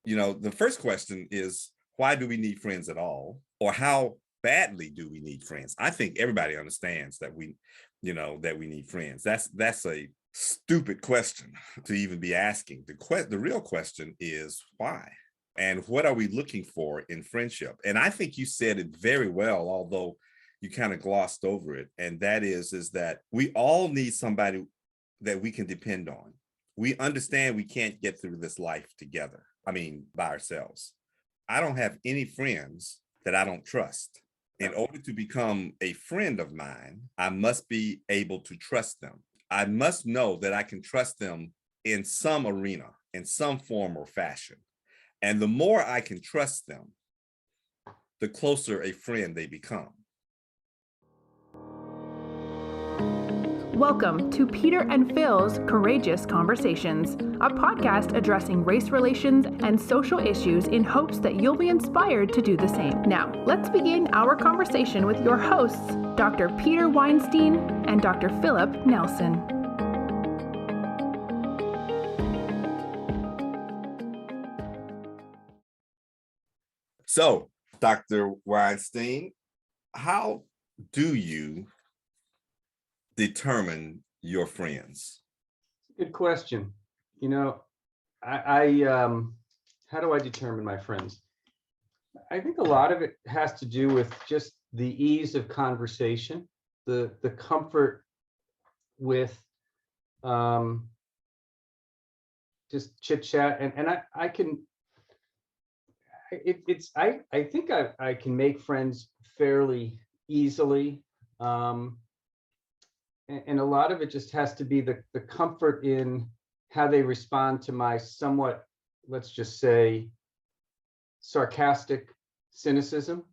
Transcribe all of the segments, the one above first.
The first question is, why do we need friends at all? Or how badly do we need friends? I think everybody understands that that we need friends. That's a stupid question to even be asking. The real question is why? And what are we looking for in friendship? And I think you said it very well, although you kind of glossed over it. And that is that we all need somebody that we can depend on. We understand we can't get through this life together. I mean, by ourselves. I don't have any friends that I don't trust. In order to become a friend of mine, I must be able to trust them. I must know that I can trust them in some arena, in some form or fashion. And the more I can trust them, the closer a friend they become. Welcome to Peter and Phil's Courageous Conversations, a podcast addressing race relations and social issues in hopes that you'll be inspired to do the same. Now, let's begin our conversation with your hosts, Dr. Peter Weinstein and Dr. Philip Nelson. So, Dr. Weinstein, how do you determine your friends? Good question. I how do I determine my friends? I think a lot of it has to do with just the ease of conversation, the comfort with just chit chat, and I think I can make friends fairly easily. And a lot of it just has to be the comfort in how they respond to my somewhat, let's just say, sarcastic cynicism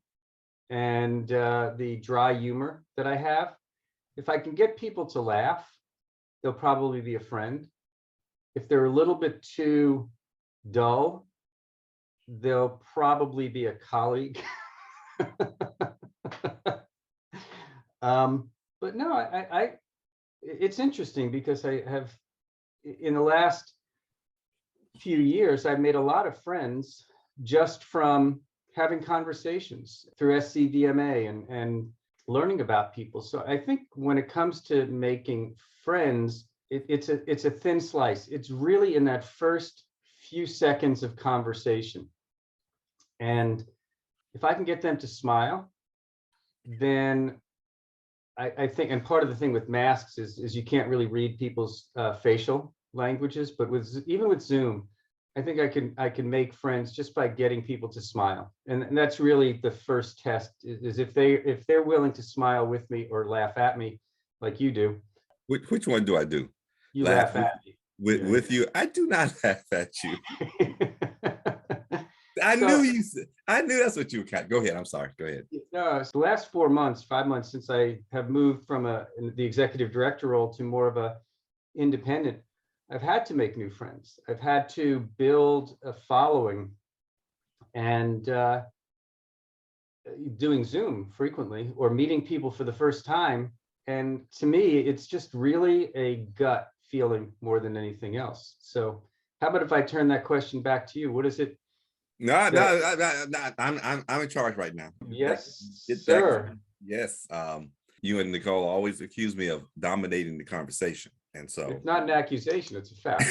and the dry humor that I have. If I can get people to laugh, they'll probably be a friend. If they're a little bit too dull, they'll probably be a colleague. But no, it's interesting because I have, in the last few years, I've made a lot of friends just from having conversations through SCDMA and learning about people. So I think when it comes to making friends, it's a thin slice. It's really in that first few seconds of conversation. And if I can get them to smile, then I think, and part of the thing with masks is you can't really read people's facial languages, but even with Zoom, I think I can make friends just by getting people to smile, and that's really the first test. Is if they're willing to smile with me or laugh at me, like you do. Which one do I do? You laugh at me with you. I do not laugh at you. I knew that's what you would cut. Go ahead. I'm sorry. Go ahead. No, it's the last 5 months since I have moved from the executive director role to more of a independent, I've had to make new friends. I've had to build a following, and doing Zoom frequently or meeting people for the first time. And to me, it's just really a gut feeling more than anything else. So how about if I turn that question back to you? What is it? No, I'm in charge right now. Yes, sir. Yes. You and Nicole always accuse me of dominating the conversation. And so it's not an accusation, it's a fact.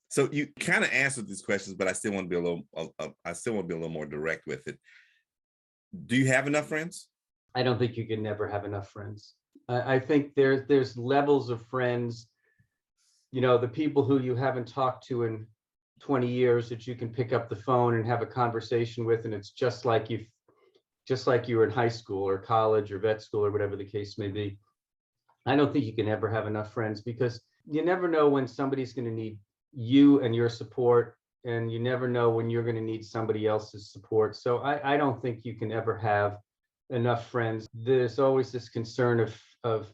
So you kind of answered these questions, but I still want to be a little more direct with it. Do you have enough friends? I don't think you can never have enough friends. I think there's levels of friends. The people who you haven't talked to in 20 years that you can pick up the phone and have a conversation with, and it's just like you were in high school or college or vet school or whatever the case may be. I don't think you can ever have enough friends because you never know when somebody's going to need you and your support, and you never know when you're going to need somebody else's support. So I don't think you can ever have enough friends. There's always this concern of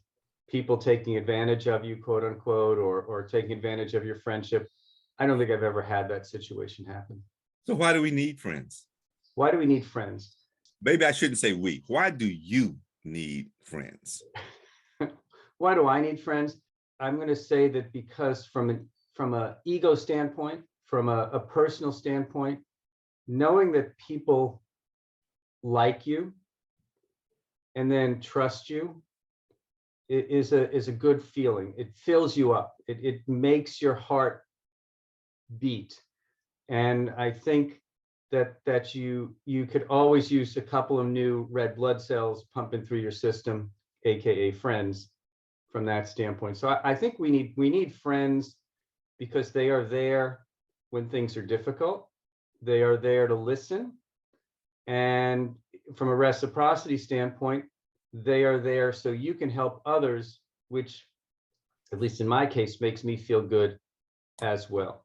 people taking advantage of you, quote unquote, or taking advantage of your friendship. I don't think I've ever had that situation happen. So why do we need friends? Why do we need friends? Maybe I shouldn't say we. Why do you need friends? Why do I need friends? I'm going to say that because from from a ego standpoint, from a personal standpoint, knowing that people like you and then trust you is a good feeling. It fills you up. It makes your heart beat. And I think that you could always use a couple of new red blood cells pumping through your system, aka friends, from that standpoint. So I think we need friends because they are there when things are difficult. They are there to listen. And from a reciprocity standpoint, they are there so you can help others, which, at least in my case, makes me feel good as well.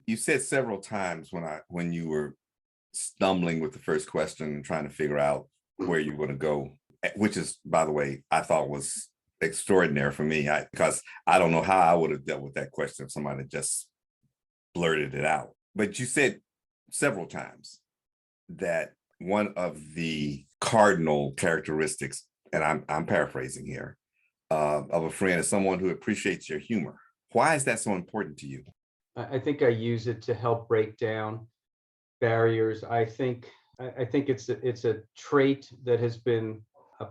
You said several times when you were stumbling with the first question and trying to figure out where you were going to go, which is, by the way, I thought was extraordinary for me, because I don't know how I would have dealt with that question if somebody just blurted it out. But you said several times that one of the cardinal characteristics, and I'm paraphrasing here, of a friend is someone who appreciates your humor. Why is that so important to you? I think I use it to help break down barriers. I think it's a trait that has been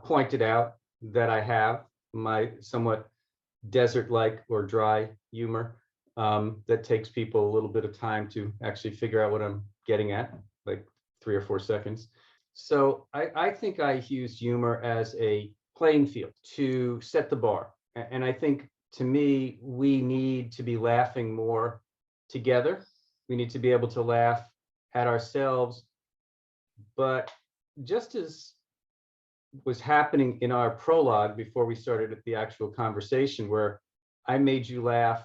pointed out that I have, my somewhat desert-like or dry humor, that takes people a little bit of time to actually figure out what I'm getting at, like 3 or 4 seconds. So I think I use humor as a playing field to set the bar. And I think, to me, we need to be laughing more together. We need to be able to laugh at ourselves. But just as was happening in our prologue before we started the actual conversation, where I made you laugh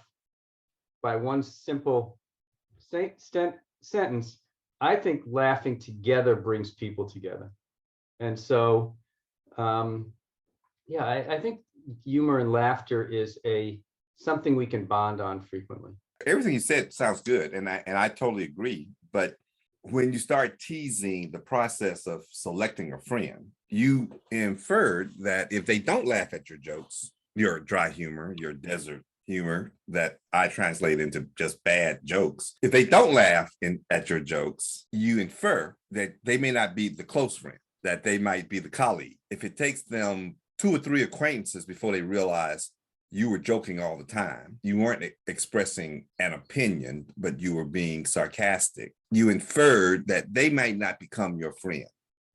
by one simple sentence, I think laughing together brings people together. And so, yeah, I think humor and laughter is something we can bond on frequently. Everything you said sounds good, and I totally agree. But when you start teasing the process of selecting a friend, you inferred that if they don't laugh at your jokes, your dry humor, your desert humor that I translate into just bad jokes, if they don't laugh at your jokes, you infer that they may not be the close friend, that they might be the colleague. If it takes them 2 or 3 acquaintances before they realize you were joking all the time, you weren't expressing an opinion, but you were being sarcastic, you inferred that they might not become your friend.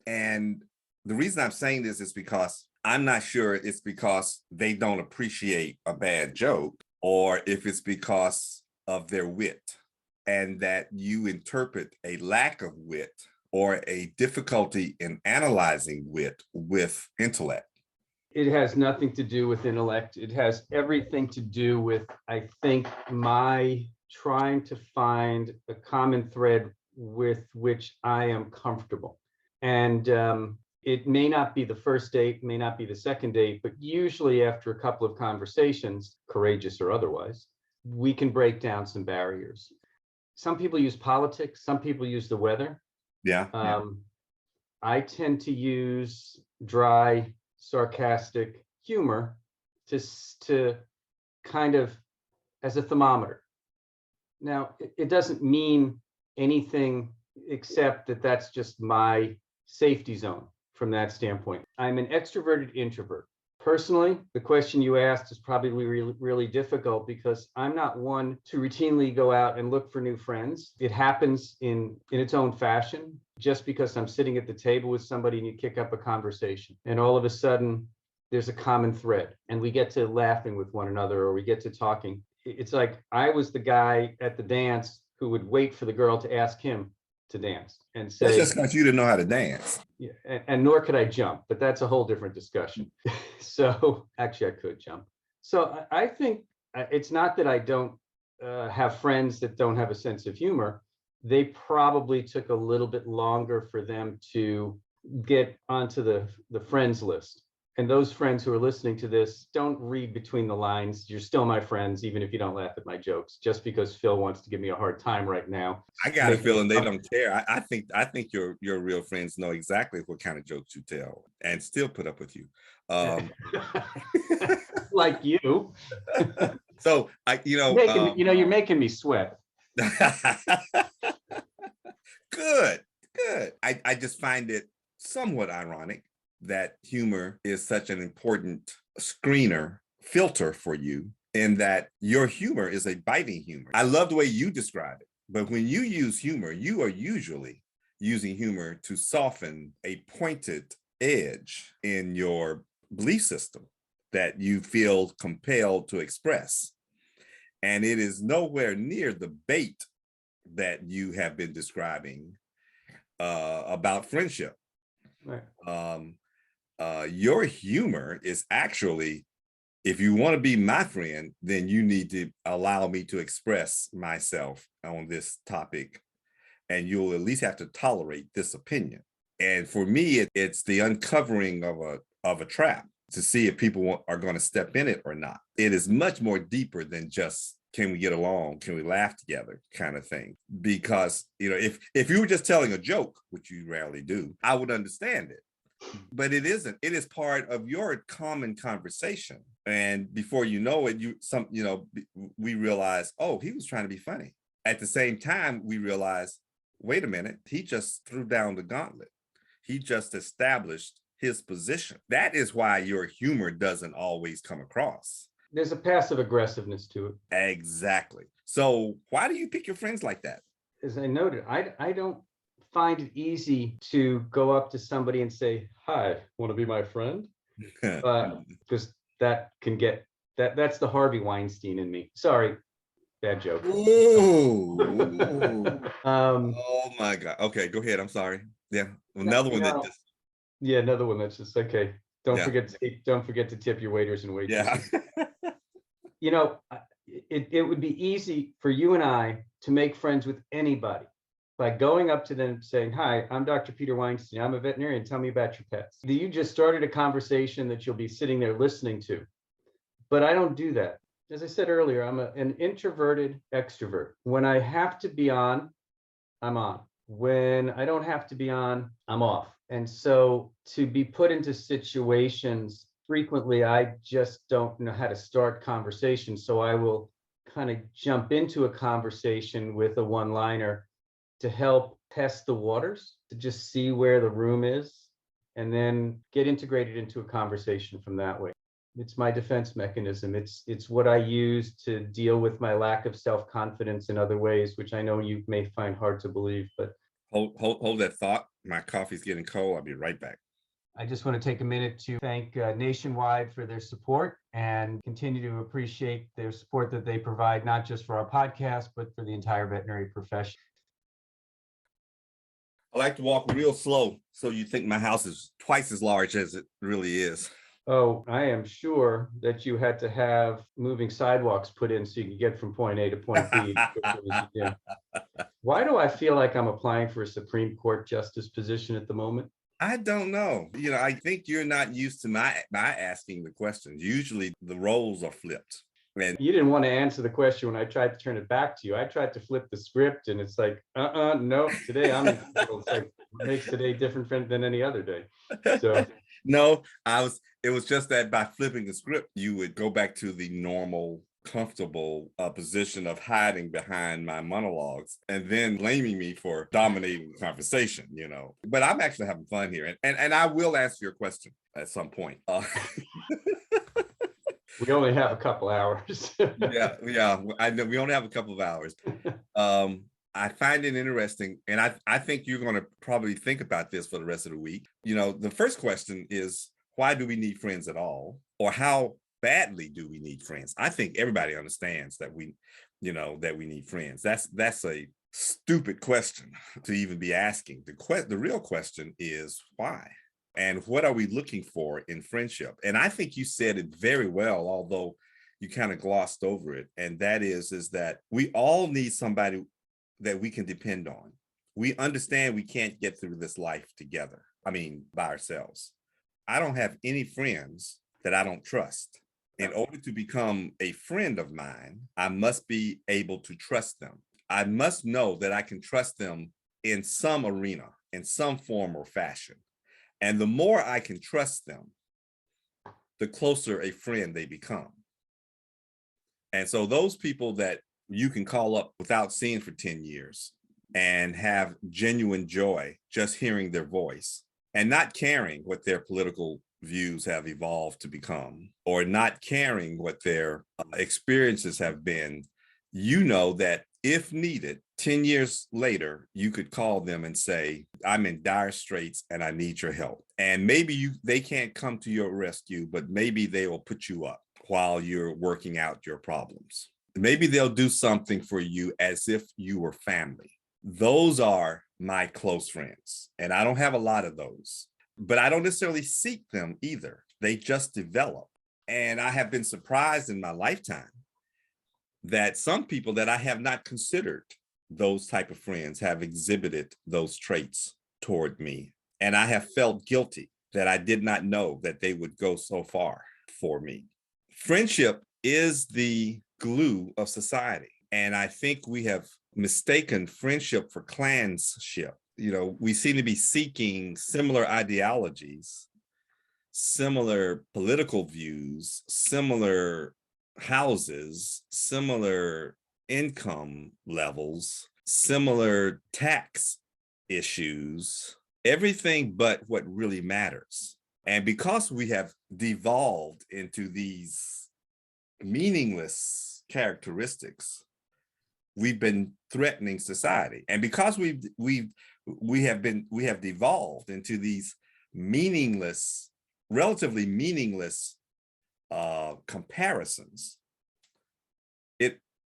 And the reason I'm saying this is because I'm not sure it's because they don't appreciate a bad joke, or if it's because of their wit, and that you interpret a lack of wit or a difficulty in analyzing wit with intellect. It has nothing to do with intellect. It has everything to do with, I think, my trying to find a common thread with which I am comfortable. And it may not be the first date, may not be the second date, but usually after a couple of conversations, courageous or otherwise, we can break down some barriers. Some people use politics, some people use the weather. Yeah. I tend to use dry, sarcastic humor to kind of as a thermometer. Now, it doesn't mean anything except that that's just my safety zone from that standpoint. I'm an extroverted introvert. Personally, the question you asked is probably really, really difficult because I'm not one to routinely go out and look for new friends. It happens in its own fashion, just because I'm sitting at the table with somebody and you kick up a conversation and all of a sudden there's a common thread and we get to laughing with one another or we get to talking. It's like I was the guy at the dance who would wait for the girl to ask him to dance and say, that's just because you didn't know how to dance. Yeah, and nor could I jump, but that's a whole different discussion. So actually I could jump. So I think it's not that I don't have friends that don't have a sense of humor. They probably took a little bit longer for them to get onto the friends list. And those friends who are listening to this, don't read between the lines. You're still my friends, even if you don't laugh at my jokes, just because Phil wants to give me a hard time right now. I got a feeling they don't care. I think your real friends know exactly what kind of jokes you tell and still put up with you. Like you. So You're making me sweat. Good, good. I just find it somewhat ironic that humor is such an important screener filter for you, and that your humor is a biting humor. I love the way you describe it, but when you use humor, you are usually using humor to soften a pointed edge in your belief system that you feel compelled to express. And it is nowhere near the bait that you have been describing about friendship. Right. Your humor is actually, if you want to be my friend, then you need to allow me to express myself on this topic, and you'll at least have to tolerate this opinion. And for me, it's the uncovering of a trap to see if people are going to step in it or not. It is much more deeper than just, can we get along? Can we laugh together kind of thing? Because, if you were just telling a joke, which you rarely do, I would understand it. But it isn't. It is part of your common conversation. And before you know it, we realize, oh, he was trying to be funny. At the same time, we realize, wait a minute, he just threw down the gauntlet. He just established his position. That is why your humor doesn't always come across. There's a passive aggressiveness to it. Exactly. So why do you pick your friends like that? As I noted, I don't find it easy to go up to somebody and say, hi, want to be my friend? Because that can get, that's the Harvey Weinstein in me. Sorry, bad joke. Ooh. Oh my God. Okay, go ahead. I'm sorry. Yeah, another one that just. Yeah, another one that's just okay. Don't forget to tip your waiters and waitresses. Yeah. It would be easy for you and I to make friends with anybody by going up to them and saying, hi, I'm Dr. Peter Weinstein. I'm a veterinarian. Tell me about your pets. You just started a conversation that you'll be sitting there listening to. But I don't do that. As I said earlier, I'm an introverted extrovert. When I have to be on, I'm on. When I don't have to be on, I'm off. And so to be put into situations, frequently, I just don't know how to start conversations. So I will kind of jump into a conversation with a one-liner to help test the waters, to just see where the room is, and then get integrated into a conversation from that way. It's my defense mechanism. It's what I use to deal with my lack of self-confidence in other ways, which I know you may find hard to believe, but. Hold that thought. My coffee's getting cold. I'll be right back. I just want to take a minute to thank Nationwide for their support and continue to appreciate their support that they provide, not just for our podcast, but for the entire veterinary profession. I like to walk real slow, so you think my house is twice as large as it really is. Oh, I am sure that you had to have moving sidewalks put in so you could get from point A to point B. Why do I feel like I'm applying for a Supreme Court justice position at the moment? I don't know. I think you're not used to my asking the questions. Usually the roles are flipped. And you didn't want to answer the question when I tried to turn it back to you. I tried to flip the script and it's like, no, today I'm in control. It's like, what makes today different than any other day? So no, it was just that by flipping the script, you would go back to the normal, comfortable position of hiding behind my monologues and then blaming me for dominating the conversation, But I'm actually having fun here. And I will answer your question at some point. We only have a couple hours. yeah. I know we only have a couple of hours. I find it interesting, and I think you're going to probably think about this for the rest of the week. The first question is, why do we need friends at all? Or how badly do we need friends? I think everybody understands that we need friends. That's a stupid question to even be asking. The real question is why? And what are we looking for in friendship? And I think you said it very well, although you kind of glossed over it. And that is that we all need somebody that we can depend on. We understand we can't get through this life together. By ourselves. I don't have any friends that I don't trust. In order to become a friend of mine, I must be able to trust them. I must know that I can trust them in some arena, in some form or fashion. And the more I can trust them, the closer a friend they become. And so those people that you can call up without seeing for 10 years and have genuine joy just hearing their voice and not caring what their political views have evolved to become, or not caring what their experiences have been, you know that if needed, 10 years later, you could call them and say, I'm in dire straits and I need your help. And maybe they can't come to your rescue, but maybe they will put you up while you're working out your problems. Maybe they'll do something for you as if you were family. Those are my close friends. And I don't have a lot of those, but I don't necessarily seek them either. They just develop. And I have been surprised in my lifetime that some people that I have not considered those type of friends have exhibited those traits toward me. And I have felt guilty that I did not know that they would go so far for me. Friendship is the glue of society. And I think we have mistaken friendship for clanship. You know, we seem to be seeking similar ideologies, similar political views, similar houses, similar income levels, similar tax issues, everything but what really matters. And because we have devolved into these meaningless characteristics, we've been threatening society. And because we have devolved into these meaningless, relatively meaningless comparisons,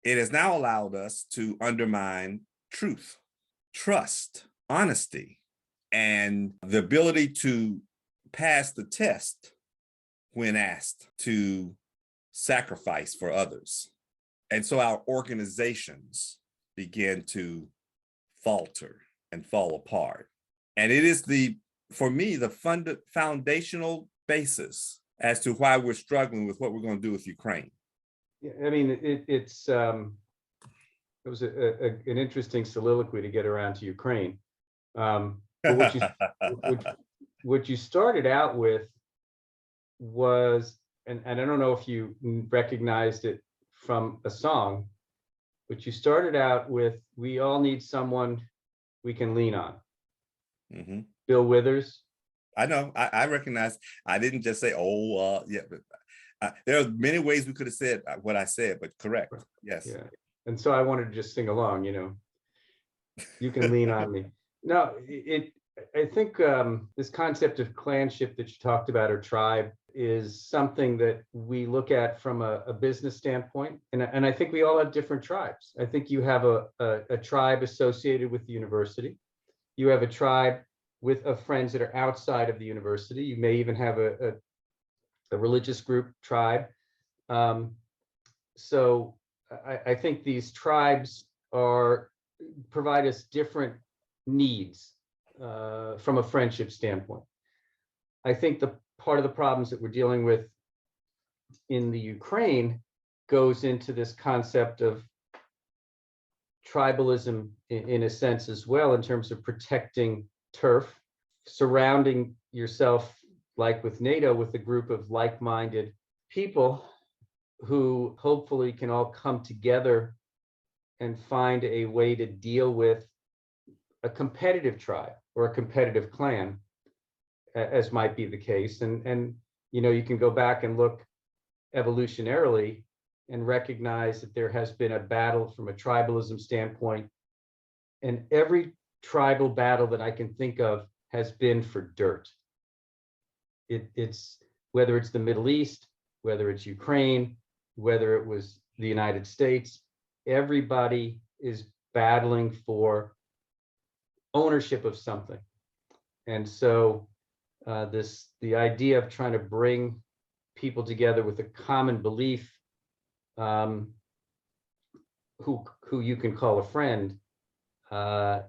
it has now allowed us to undermine truth, trust, honesty, and the ability to pass the test when asked to sacrifice for others. And so our organizations begin to falter and fall apart. And it is for me, the foundational basis as to why we're struggling with what we're going to do with Ukraine. Yeah, I mean, it was an interesting soliloquy to get around to Ukraine. But what you started out with was, and I don't know if you recognized it from a song, but you started out with, we all need someone we can lean on. Mm-hmm. Bill Withers. I know, I recognize, I didn't just say, yeah, but there are many ways we could have said what I said, but correct, yes. Yeah, and so I wanted to just sing along, you can lean on me. No, I think this concept of clanship that you talked about, or tribe, is something that we look at from a business standpoint. And I think we all have different tribes. I think you have a tribe associated with the university. You have a tribe of friends that are outside of the university. You may even have a religious group tribe. So I think these tribes provide us different needs from a friendship standpoint. I think the part of the problems that we're dealing with in the Ukraine goes into this concept of tribalism in a sense as well, in terms of protecting turf, surrounding yourself, like with NATO, with a group of like-minded people who hopefully can all come together and find a way to deal with a competitive tribe or a competitive clan, as might be the case. And you can go back and look evolutionarily and recognize that there has been a battle from a tribalism standpoint. And every tribal battle that I can think of has been for dirt. It's whether it's the Middle East, whether it's Ukraine, whether it was the United States, everybody is battling for ownership of something. And so the idea of trying to bring people together with a common belief, who you can call a friend, I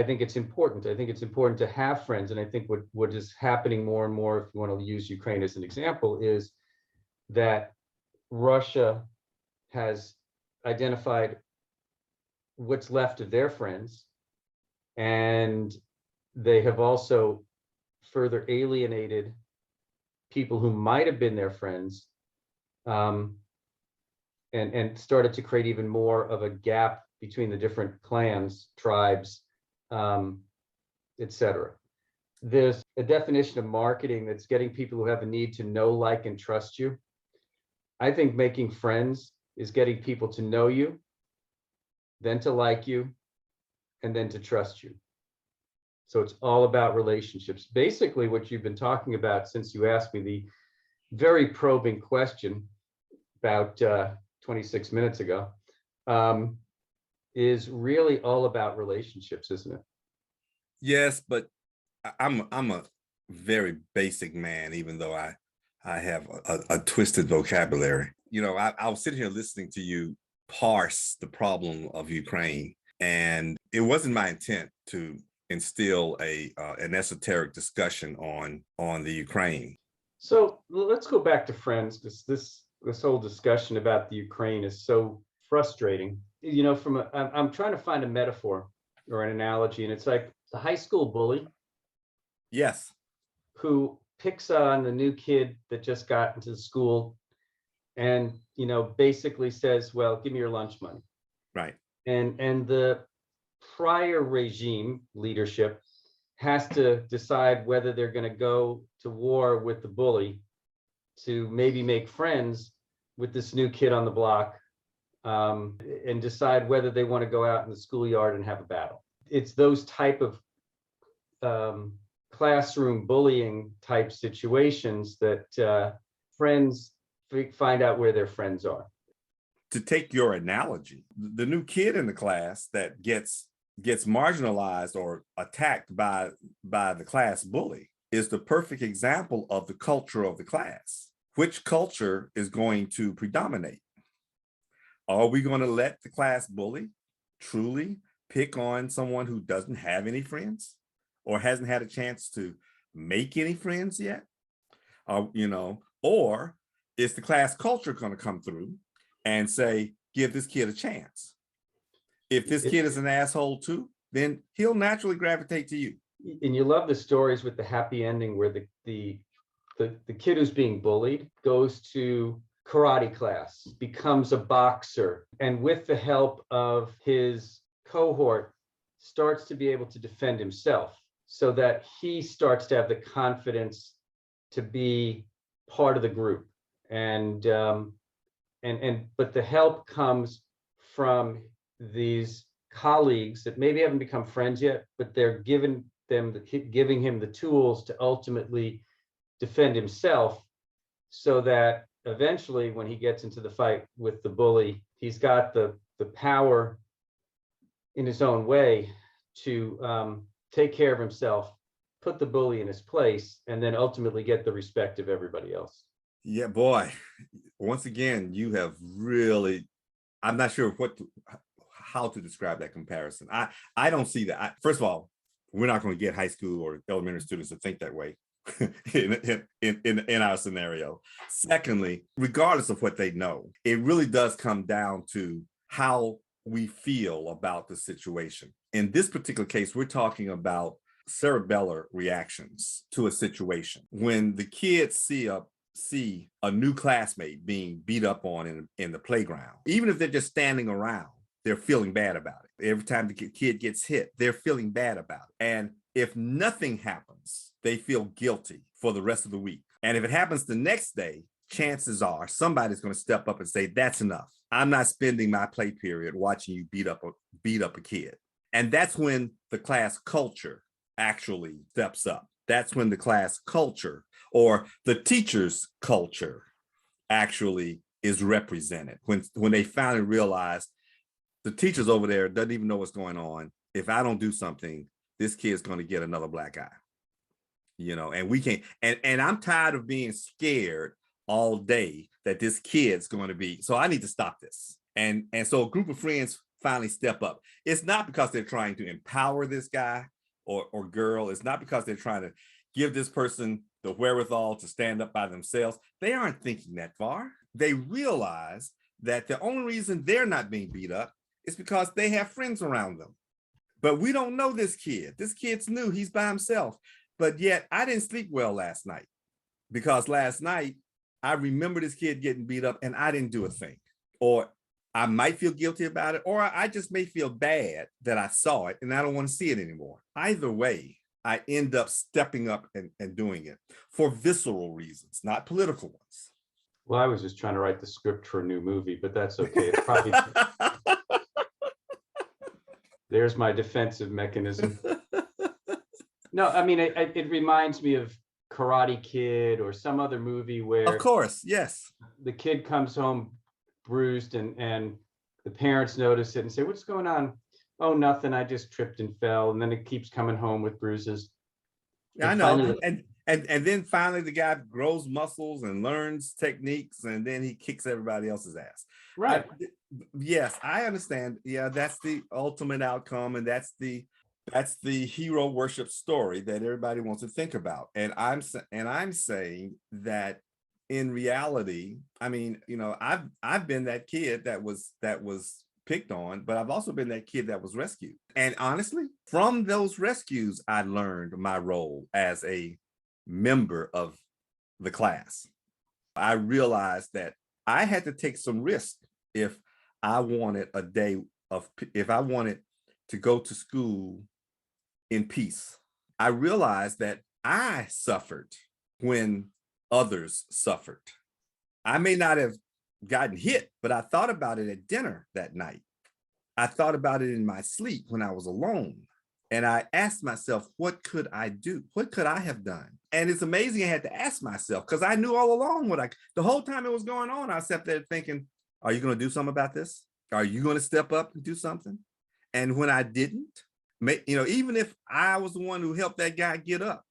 think it's important. I think it's important to have friends. And I think what is happening more and more, if you want to use Ukraine as an example, is that Russia has identified what's left of their friends, and they have also further alienated people who might have been their friends. And and started to create even more of a gap between the different clans, tribes, etc. There's a definition of marketing that's getting people who have a need to know, like, and trust you. I think making friends is getting people to know you, then to like you, and then to trust you. So it's all about relationships. Basically, what you've been talking about since you asked me the very probing question about 26 minutes ago, is really all about relationships, isn't it? Yes, but I'm a very basic man, even though I have a twisted vocabulary. You know, I was sitting here listening to you parse the problem of Ukraine, and it wasn't my intent to instill an esoteric discussion on the Ukraine. So let's go back to friends, because this whole discussion about the Ukraine is so frustrating. You know, I'm trying to find a metaphor or an analogy, and it's like the high school bully. Yes. Who picks on the new kid that just got into the school and, you know, basically says, well, give me your lunch money. Right. And the prior regime leadership has to decide whether they're going to go to war with the bully to maybe make friends with this new kid on the block, and decide whether they want to go out in the schoolyard and have a battle. It's those type of classroom bullying type situations that friends find out where their friends are. To take your analogy, the new kid in the class that gets marginalized or attacked by the class bully is the perfect example of the culture of the class. Which culture is going to predominate? Are we going to let the class bully truly pick on someone who doesn't have any friends or hasn't had a chance to make any friends yet? You know, or is the class culture going to come through and say, give this kid a chance? If this kid is an asshole too, then he'll naturally gravitate to you. And you love the stories with the happy ending where the kid who's being bullied goes to karate class, becomes a boxer, and with the help of his cohort starts to be able to defend himself, so that he starts to have the confidence to be part of the group. And but the help comes from these colleagues that maybe haven't become friends yet, but they're giving him the tools to ultimately defend himself, so that eventually when he gets into the fight with the bully, he's got the power in his own way to take care of himself, put the bully in his place, and then ultimately get the respect of everybody else. Yeah, boy. Once again, you have really, I'm not sure how to describe that comparison. I don't see that. First of all, we're not going to get high school or elementary students to think that way in our scenario. Secondly, regardless of what they know, it really does come down to how we feel about the situation. In this particular case, we're talking about cerebellar reactions to a situation. When the kids see a new classmate being beat up on in the playground, even if they're just standing around, they're feeling bad about it. Every time the kid gets hit, they're feeling bad about it. And if nothing happens, they feel guilty for the rest of the week. And if it happens the next day, chances are somebody's going to step up and say, that's enough. I'm not spending my play period watching you beat up a kid. And that's when the class culture actually steps up. That's when the class culture or the teacher's culture actually is represented. When they finally realize the teachers over there doesn't even know what's going on. If I don't do something, this kid's going to get another black eye. You know, and we can't, and I'm tired of being scared all day that this kid's going to be, so I need to stop this. And so a group of friends finally step up. It's not because they're trying to empower this guy or girl. It's not because they're trying to give this person the wherewithal to stand up by themselves. They aren't thinking that far. They realize that the only reason they're not being beat up is because they have friends around them. But we don't know this kid. This kid's new. He's by himself. But yet I didn't sleep well last night, because last night I remember this kid getting beat up and I didn't do a thing. or I might feel guilty about it, or I just may feel bad that I saw it and I don't want to see it anymore. Either way, I end up stepping up and doing it for visceral reasons, not political ones. Well, I was just trying to write the script for a new movie, but that's okay. It's probably there's my defensive mechanism. No, I mean, it reminds me of Karate Kid or some other movie where, of course, yes, the kid comes home bruised and the parents notice it and say, "What's going on?" "Oh, nothing. I just tripped and fell." And then it keeps coming home with bruises. yeah, I know. And then finally the guy grows muscles and learns techniques, and then he kicks everybody else's ass. Right. Yes, I understand. Yeah, that's the ultimate outcome, and that's the hero worship story that everybody wants to think about. And I'm saying that in reality, I mean, I've been that kid that was picked on, but I've also been that kid that was rescued. And honestly, from those rescues, I learned my role as a member of the class. I realized that I had to take some risk if I wanted if I wanted to go to school in peace. I realized that I suffered when others suffered. I may not have gotten hit, but I thought about it at dinner that night. I thought about it in my sleep when I was alone. And I asked myself, what could I do? What could I have done? And it's amazing I had to ask myself, because I knew all along the whole time it was going on, I sat there thinking, are you going to do something about this? Are you going to step up and do something? And when I didn't, even if I was the one who helped that guy get up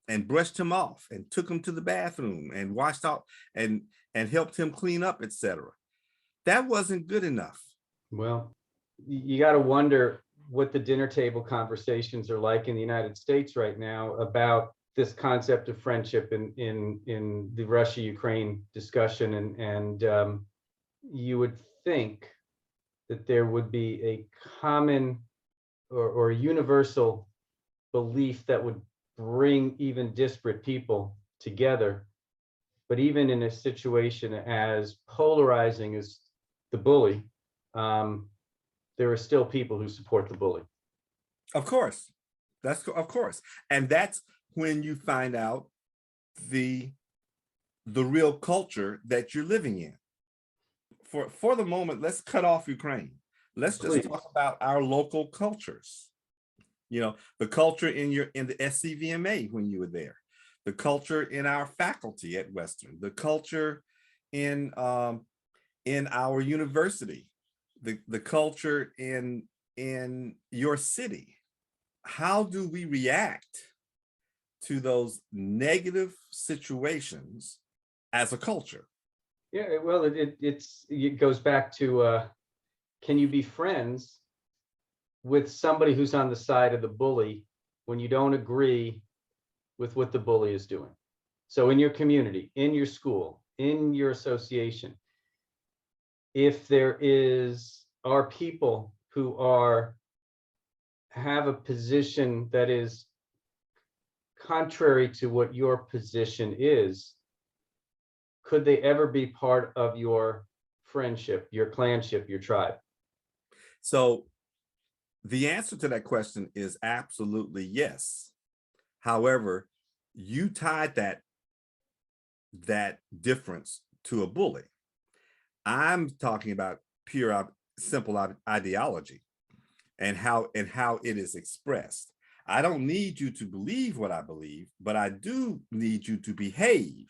and brushed him off and took him to the bathroom and washed out and helped him clean up, etc., that wasn't good enough. Well, you got to wonder what the dinner table conversations are like in the United States right now about this concept of friendship in the Russia-Ukraine discussion. And you would think that there would be a common or universal belief that would bring even disparate people together. But even in a situation as polarizing as the bully, there are still people who support the bully. Of course. Of course. And that's when you find out the real culture that you're living in. For the moment, let's cut off Ukraine. Let's just talk about our local cultures. The culture in the SCVMA when you were there, the culture in our faculty at Western, the culture in our university, the culture in your city. How do we react to those negative situations as a culture? Yeah, well, it goes back to can you be friends with somebody who's on the side of the bully when you don't agree with what the bully is doing? So in your community, in your school, in your association, if there are people who have a position that is contrary to what your position is, could they ever be part of your friendship, your clanship, your tribe? So the answer to that question is absolutely yes. However, you tied that difference to a bully. I'm talking about pure simple ideology and how it is expressed. I don't need you to believe what I believe, but I do need you to behave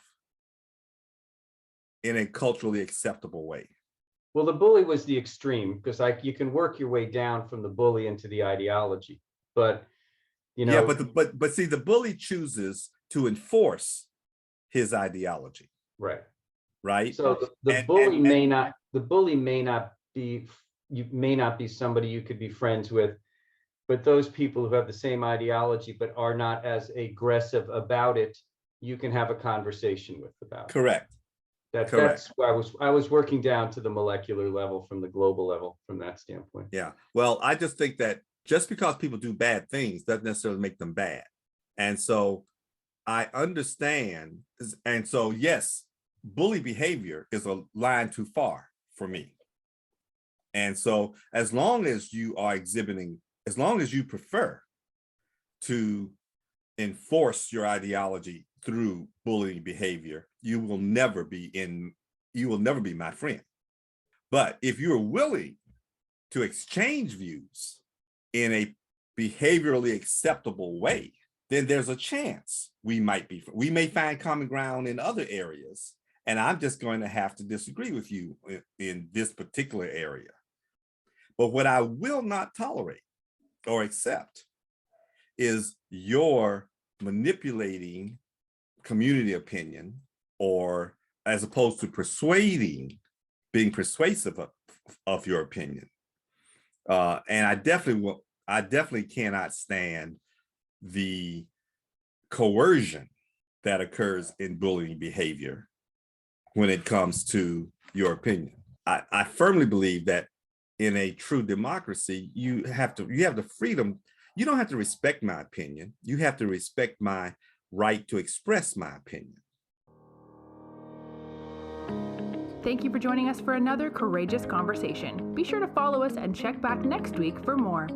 in a culturally acceptable way. Well, the bully was the extreme, because you can work your way down from the bully into the ideology. But yeah, but see, the bully chooses to enforce his ideology. Right. Right. So the bully may not be somebody you could be friends with, but those people who have the same ideology but are not as aggressive about it, you can have a conversation with about it. Correct. That's why I was working down to the molecular level from the global level from that standpoint. Yeah. Well, I just think that just because people do bad things doesn't necessarily make them bad. And so I understand. And so, yes, bully behavior is a line too far for me. And so as long as you are exhibiting, as long as you prefer to enforce your ideology through bullying behavior, you will never be my friend. But if you're willing to exchange views in a behaviorally acceptable way, then there's a chance we may find common ground in other areas. And I'm just going to have to disagree with you in this particular area. But what I will not tolerate or accept is your manipulating community opinion, or as opposed to being persuasive of your opinion. And I definitely cannot stand the coercion that occurs in bullying behavior when it comes to your opinion. I firmly believe that in a true democracy, you have the freedom. You don't have to respect my opinion. You have to respect my right to express my opinion. Thank you for joining us for another courageous conversation. Be sure to follow us and check back next week for more.